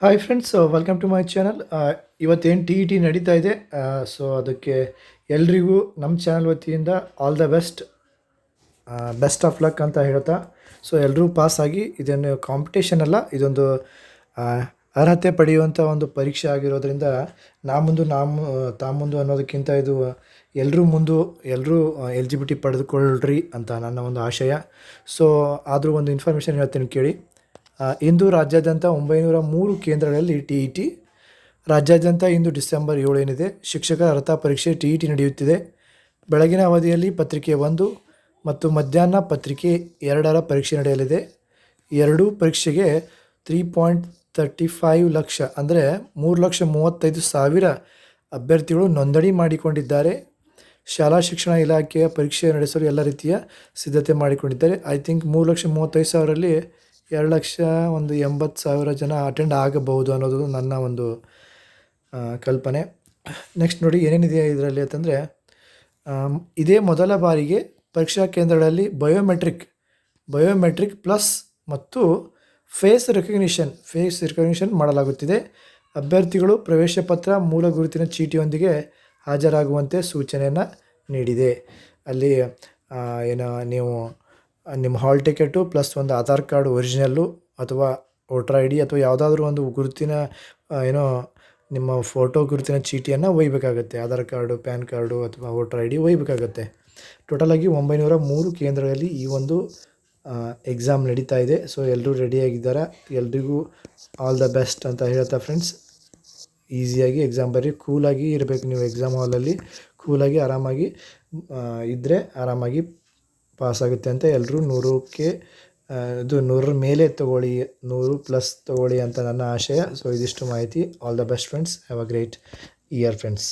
Hi friends, welcome to my channel. ಇವತ್ತೇನು T E T ನಡೀತಾ ಇದೆ. ಸೊ ಅದಕ್ಕೆ ಎಲ್ರಿಗೂ ನಮ್ಮ ಚಾನಲ್ ವತಿಯಿಂದ all the best, best of luck ಅಂತ ಹೇಳ್ತಾ, ಸೊ ಎಲ್ಲರೂ ಪಾಸಾಗಿ ಇದನ್ನು ಕಾಂಪಿಟೇಷನ್ ಅಲ್ಲ, ಇದೊಂದು ಆ, ಅರ್ಹತೆ ಪಡೆಯುವಂಥ ಒಂದು ಪರೀಕ್ಷೆ ಆಗಿರೋದ್ರಿಂದ ನಾ ಮುಂದು ತಾ ಮುಂದು ಅನ್ನೋದಕ್ಕಿಂತ ಇದು ಎಲ್ಲರೂ ಎಲಿಜಿಬಿಲಿಟಿ ಪಡೆದುಕೊಳ್ಳ್ರಿ ಅಂತ ನನ್ನ ಒಂದು ಆಶಯ. ಸೊ ಆದರೂ ಒಂದು ಇನ್ಫಾರ್ಮೇಷನ್ ಹೇಳ್ತೀನಿ ಕೇಳಿ. ಇಂದು ರಾಜ್ಯಾದ್ಯಂತ 903 ಕೇಂದ್ರಗಳಲ್ಲಿ ಟಿ ಇ ಟಿ, ರಾಜ್ಯಾದ್ಯಂತ ಇಂದು ಡಿಸೆಂಬರ್ 7 ಏನಿದೆ ಶಿಕ್ಷಕರ ಅರ್ಹತಾ ಪರೀಕ್ಷೆ ಟಿ ಇ ಟಿ ನಡೆಯುತ್ತಿದೆ. ಬೆಳಗಿನ ಅವಧಿಯಲ್ಲಿ ಪತ್ರಿಕೆ 1 ಮತ್ತು ಮಧ್ಯಾಹ್ನ ಪತ್ರಿಕೆ 2ರ ಪರೀಕ್ಷೆ ನಡೆಯಲಿದೆ. ಎರಡೂ ಪರೀಕ್ಷೆಗೆ 3.35 ಲಕ್ಷ ಅಂದರೆ 3,35,000 ಅಭ್ಯರ್ಥಿಗಳು ನೋಂದಣಿ ಮಾಡಿಕೊಂಡಿದ್ದಾರೆ. ಶಾಲಾ ಶಿಕ್ಷಣ ಇಲಾಖೆಯ ಪರೀಕ್ಷೆ ನಡೆಸಲು ಎಲ್ಲ ರೀತಿಯ ಸಿದ್ಧತೆ ಮಾಡಿಕೊಂಡಿದ್ದಾರೆ. ಐ ಥಿಂಕ್ 3,35,000ರಲ್ಲಿ 2,80,000 ಜನ ಅಟೆಂಡ್ ಆಗಬಹುದು ಅನ್ನೋದು ನನ್ನ ಒಂದು ಕಲ್ಪನೆ. ನೆಕ್ಸ್ಟ್ ನೋಡಿ ಏನೇನಿದೆ ಇದರಲ್ಲಿ ಅಂತಂದರೆ, ಇದೇ ಮೊದಲ ಬಾರಿಗೆ ಪರೀಕ್ಷಾ ಕೇಂದ್ರಗಳಲ್ಲಿ ಬಯೋಮೆಟ್ರಿಕ್ ಪ್ಲಸ್ ಮತ್ತು ಫೇಸ್ ರೆಕಗ್ನಿಷನ್ ಮಾಡಲಾಗುತ್ತಿದೆ. ಅಭ್ಯರ್ಥಿಗಳು ಪ್ರವೇಶ ಪತ್ರ, ಮೂಲ ಗುರುತಿನ ಚೀಟಿಯೊಂದಿಗೆ ಹಾಜರಾಗುವಂತೆ ಸೂಚನೆಯನ್ನು ನೀಡಿದೆ. ಅಲ್ಲಿ ನೀವು ನಿಮ್ಮ ಹಾಲ್ ಟಿಕೆಟು ಪ್ಲಸ್ ಒಂದು ಆಧಾರ್ ಕಾರ್ಡ್ ಒರಿಜಿನಲ್ಲು ಅಥವಾ ವೋಟರ್ ಐ ಡಿ ಅಥವಾ ಯಾವುದಾದ್ರೂ ಒಂದು ಗುರುತಿನ ನಿಮ್ಮ ಫೋಟೋ ಗುರುತಿನ ಚೀಟಿಯನ್ನು ಒಯ್ಯಬೇಕಾಗತ್ತೆ. ಆಧಾರ್ ಕಾರ್ಡು, ಪ್ಯಾನ್ ಕಾರ್ಡು ಅಥವಾ ವೋಟರ್ ಐ ಡಿ ಒಯ್ಯಬೇಕಾಗತ್ತೆ. ಟೋಟಲಾಗಿ 903 ಕೇಂದ್ರಗಳಲ್ಲಿ ಈ ಒಂದು ಎಕ್ಸಾಮ್ ನಡೀತಾ ಇದೆ. ಸೊ ಎಲ್ಲರೂ ರೆಡಿಯಾಗಿದ್ದಾರೆ. ಎಲ್ರಿಗೂ ಆಲ್ ದ ಬೆಸ್ಟ್ ಅಂತ ಹೇಳ್ತಾ ಫ್ರೆಂಡ್ಸ್, ಈಸಿಯಾಗಿ ಎಕ್ಸಾಮ್ ಬರೀ, ಕೂಲಾಗಿ ಇರಬೇಕು. ನೀವು ಎಕ್ಸಾಮ್ ಹಾಲಲ್ಲಿ ಕೂಲಾಗಿ ಆರಾಮಾಗಿ ಇದ್ದರೆ ಆರಾಮಾಗಿ ಪಾಸಾಗುತ್ತೆ ಅಂತ ಎಲ್ಲರೂ 100ರ ಮೇಲೆ ತೊಗೊಳ್ಳಿ, 100+ ತೊಗೊಳ್ಳಿ ಅಂತ ನನ್ನ ಆಶಯ. ಸೊ ಇದಿಷ್ಟು ಮಾಹಿತಿ. All the best friends. Have a great year friends.